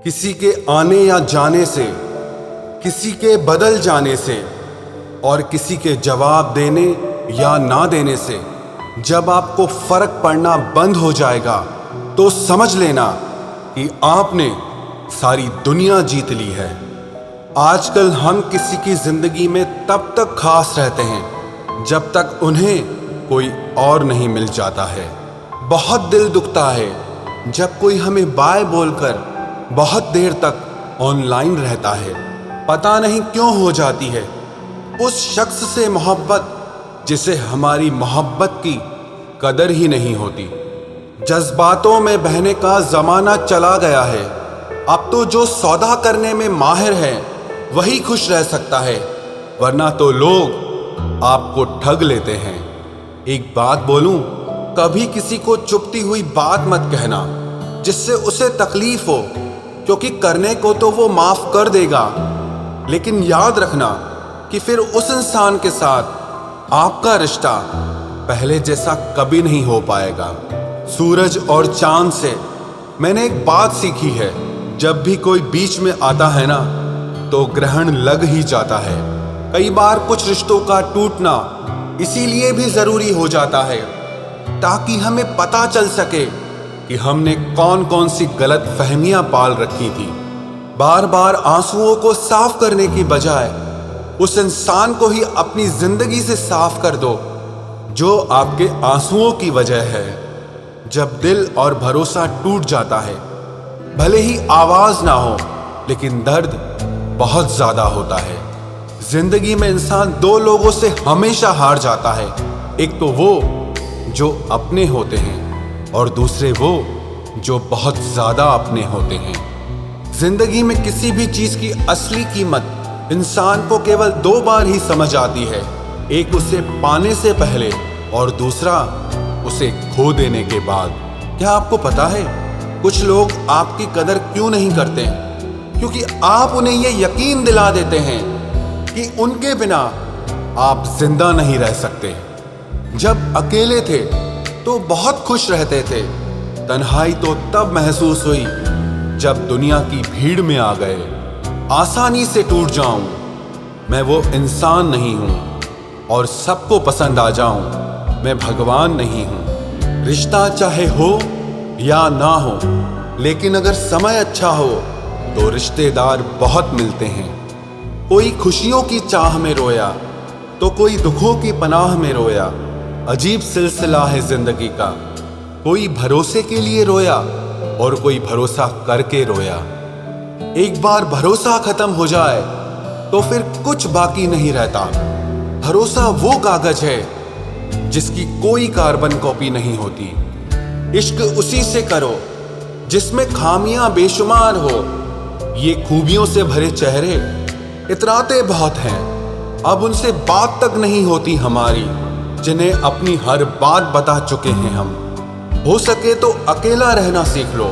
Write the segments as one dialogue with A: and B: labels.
A: किसी के आने या जाने से, किसी के बदल जाने से और किसी के जवाब देने या ना देने से जब आपको फर्क पड़ना बंद हो जाएगा तो समझ लेना कि आपने सारी दुनिया जीत ली है। आजकल हम किसी की जिंदगी में तब तक खास रहते हैं जब तक उन्हें कोई और नहीं मिल जाता है। बहुत दिल दुखता है जब कोई हमें बाय बोलकर बहुत देर तक ऑनलाइन रहता है। पता नहीं क्यों हो जाती है उस शख्स से मोहब्बत जिसे हमारी मोहब्बत की कदर ही नहीं होती। जज्बातों में बहने का जमाना चला गया है। अब तो जो सौदा करने में माहिर है वही खुश रह सकता है, वरना तो लोग आपको ठग लेते हैं। एक बात बोलूं, कभी किसी को चुभती हुई बात मत कहना जिससे उसे तकलीफ हो, क्योंकि करने को तो वो माफ कर देगा, लेकिन याद रखना कि फिर उस इंसान के साथ आपका रिश्ता पहले जैसा कभी नहीं हो पाएगा। सूरज और चांद से मैंने एक बात सीखी है, जब भी कोई बीच में आता है ना तो ग्रहण लग ही जाता है। कई बार कुछ रिश्तों का टूटना इसीलिए भी जरूरी हो जाता है ताकि हमें पता चल सके कि हमने कौन कौन सी गलत फहमियां पाल रखी थी। बार बार आंसुओं को साफ करने की बजाय उस इंसान को ही अपनी जिंदगी से साफ कर दो जो आपके आंसुओं की वजह है। जब दिल और भरोसा टूट जाता है, भले ही आवाज ना हो लेकिन दर्द बहुत ज्यादा होता है। जिंदगी में इंसान दो लोगों से हमेशा हार जाता है, एक तो वो जो अपने होते हैं और दूसरे वो जो बहुत ज्यादा अपने होते हैं। जिंदगी में किसी भी चीज की असली कीमत इंसान को केवल दो बार ही समझ आती है, एक उसे पाने से पहले और दूसरा उसे खो देने के बाद। क्या आपको पता है कुछ लोग आपकी कदर क्यों नहीं करते हैं? क्योंकि आप उन्हें यह यकीन दिला देते हैं कि उनके बिना आप जिंदा नहीं रह सकते। जब अकेले थे तो बहुत खुश रहते थे, तन्हाई तो तब महसूस हुई जब दुनिया की भीड़ में आ गए। आसानी से टूट जाऊं, मैं वो इंसान नहीं हूं, और सबको पसंद आ जाऊं, मैं भगवान नहीं हूं। रिश्ता चाहे हो या ना हो, लेकिन अगर समय अच्छा हो तो रिश्तेदार बहुत मिलते हैं। कोई खुशियों की चाह में रोया तो कोई दुखों की पनाह में रोया। अजीब सिलसिला है जिंदगी का, कोई भरोसे के लिए रोया और कोई भरोसा करके रोया। एक बार भरोसा खत्म हो जाए तो फिर कुछ बाकी नहीं रहता। भरोसा वो कागज है जिसकी कोई कार्बन कॉपी नहीं होती। इश्क उसी से करो जिसमें खामियां बेशुमार हो। ये खूबियों से भरे चेहरे इतराते बहुत हैं, अब उनसे बात तक नहीं होती हमारी, जिन्हें अपनी हर बात बता चुके हैं हम। हो सके तो अकेला रहना सीख लो,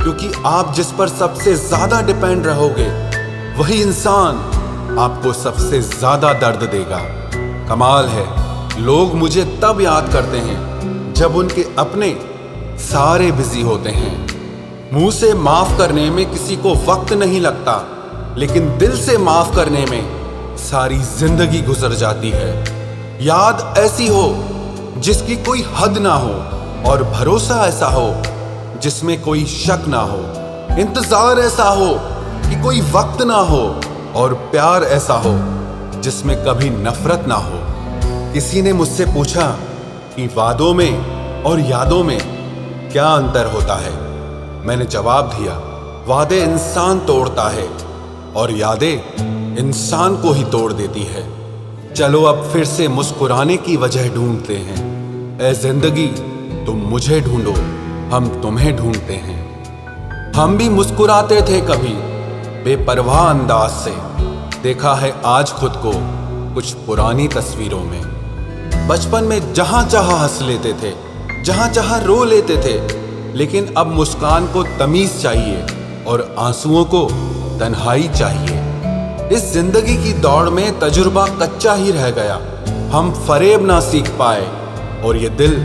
A: क्योंकि आप जिस पर सबसे ज्यादा डिपेंड रहोगे वही इंसान आपको सबसे ज्यादा दर्द देगा। कमाल है, लोग मुझे तब याद करते हैं जब उनके अपने सारे बिजी होते हैं। मुंह से माफ करने में किसी को वक्त नहीं लगता, लेकिन दिल से माफ करने में सारी जिंदगी गुजर जाती है। याद ऐसी हो जिसकी कोई हद ना हो, और भरोसा ऐसा हो जिसमें कोई शक ना हो। इंतजार ऐसा हो कि कोई वक्त ना हो, और प्यार ऐसा हो जिसमें कभी नफरत ना हो। किसी ने मुझसे पूछा कि वादों में और यादों में क्या अंतर होता है। मैंने जवाब दिया, वादे इंसान तोड़ता है और यादें इंसान को ही तोड़ देती है। चलो अब फिर से मुस्कुराने की वजह ढूंढते हैं। ऐ जिंदगी तुम मुझे ढूंढो, हम तुम्हें ढूंढते हैं। हम भी मुस्कुराते थे कभी बेपरवाह अंदाज से, देखा है आज खुद को कुछ पुरानी तस्वीरों में। बचपन में जहां चाहा हंस लेते थे, जहां चाहा रो लेते थे, लेकिन अब मुस्कान को तमीज चाहिए और आंसुओं को तन्हाई चाहिए। इस जिंदगी की दौड़ में तजुर्बा कच्चा ही रह गया, हम फरेब ना सीख पाए और ये दिल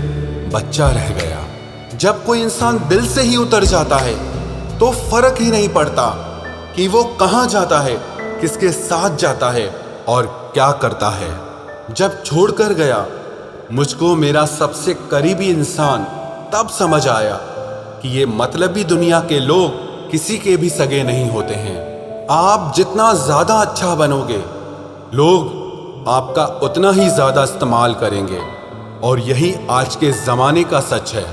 A: बच्चा रह गया। जब कोई इंसान दिल से ही उतर जाता है तो फर्क ही नहीं पड़ता कि वो कहाँ जाता है, किसके साथ जाता है और क्या करता है। जब छोड़कर गया मुझको मेरा सबसे करीबी इंसान, तब समझ आया कि ये मतलबी दुनिया के लोग किसी के भी सगे नहीं होते हैं। आप जितना ज़्यादा अच्छा बनोगे, लोग आपका उतना ही ज़्यादा इस्तेमाल करेंगे, और यही आज के ज़माने का सच है।